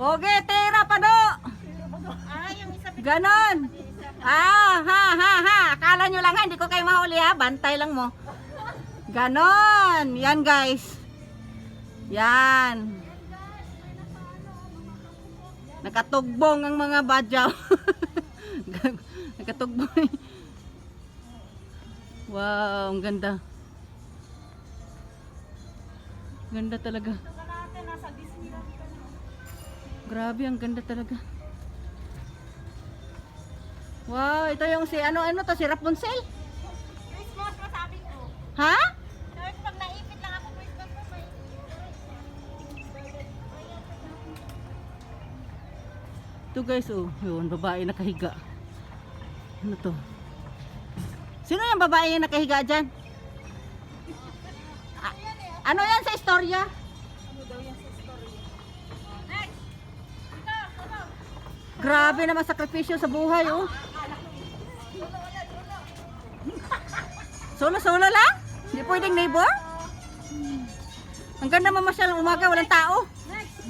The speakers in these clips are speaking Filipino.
Oge, tira pa do. Ganon. Ha. Akala nyo lang ha, hindi ko kayo mahuli ha. Bantay lang mo. Ganon. Yan guys. Yan. Nakatugbong ang mga badyaw. Nakatugbong. Wow, ang ganda. Ganda talaga. Grabe, ang ganda talaga. Wow, ito yung si ano to, si Rapunzel. Christmas masabi ko. Ha? Kahit pag naipit lang ako Christmas mo may. Ito guys, oh, yun, babae nakahiga. Ano to? Sino yung babae yung nakahiga dyan? Ano yan sa istorya? Ano daw yan sa story? Next! Ito! Grabe naman sakripisyo sa buhay, oh. Solo-solo lang? Hindi pwedeng neighbor? Ang ganda mamasyal ng umaga, walang tao. Next!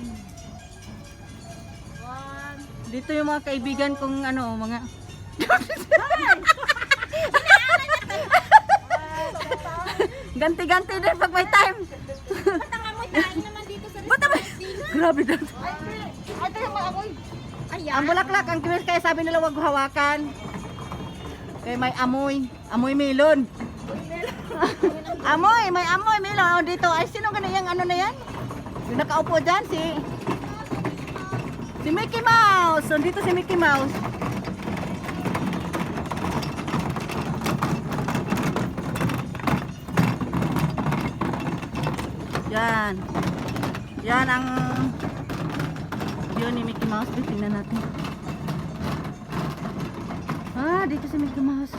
Dito yung mga kaibigan kong ano, mga... Ganti-ganti din pag may time. Ba't ang amoy tayo naman dito sa Ba't naman? Grabe na. Ay, ito yung maamoy. Ayan. Ang bulaklak, ang kinis kaya sabi nila wag hawakan. Kaya may amoy. Amoy melon. May amoy melon. O, dito, ay sino ganun yung ano na yan? Yung nakaupo dyan, si Mickey Mouse. So, dito si Mickey Mouse. Yan. Yan ang view ni Mickey Mouse. Tingnan natin. Dito si Mickey Mouse.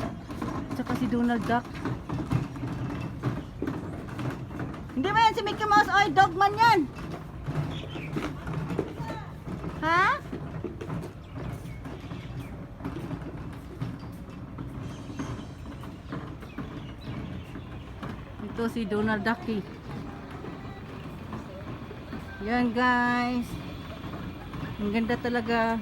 Tsaka si Donald Duck. Hindi ba yan si Mickey Mouse? Oy, dogman yan. Ha? Ito si Donald Duck eh. Yan guys. Ang ganda talaga.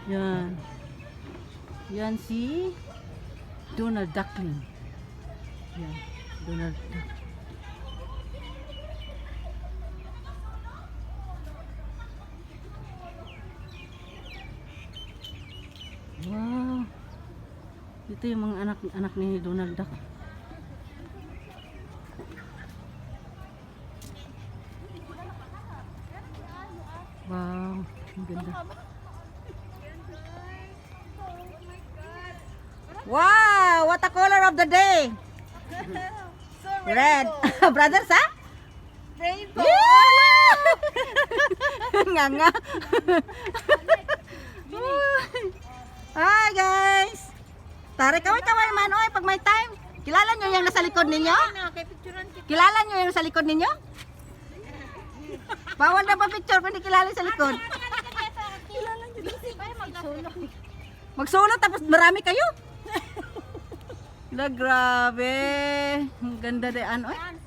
Yan. Yan si Donald Duckling. Yan. Donald Duck. Wow. Ito yung mga anak ni Donald Duck. Wow, ang ganda. Wow, what a color of the day. Red. Brothers, ha? Rainbow. Yeah! Nga. Hi guys. Tare kaway man oy pag may time. Kilala nyo yung nasa likod ninyo? Nakipicturan kita. Kilala nyo yung nasa likod ninyo? Bawal na pa picture kung hindi kilala sa likod. Kilala niyo busy ba magsulong? Magsulot tapos marami kayo. La grabe. Ang ganda de ano. Yan,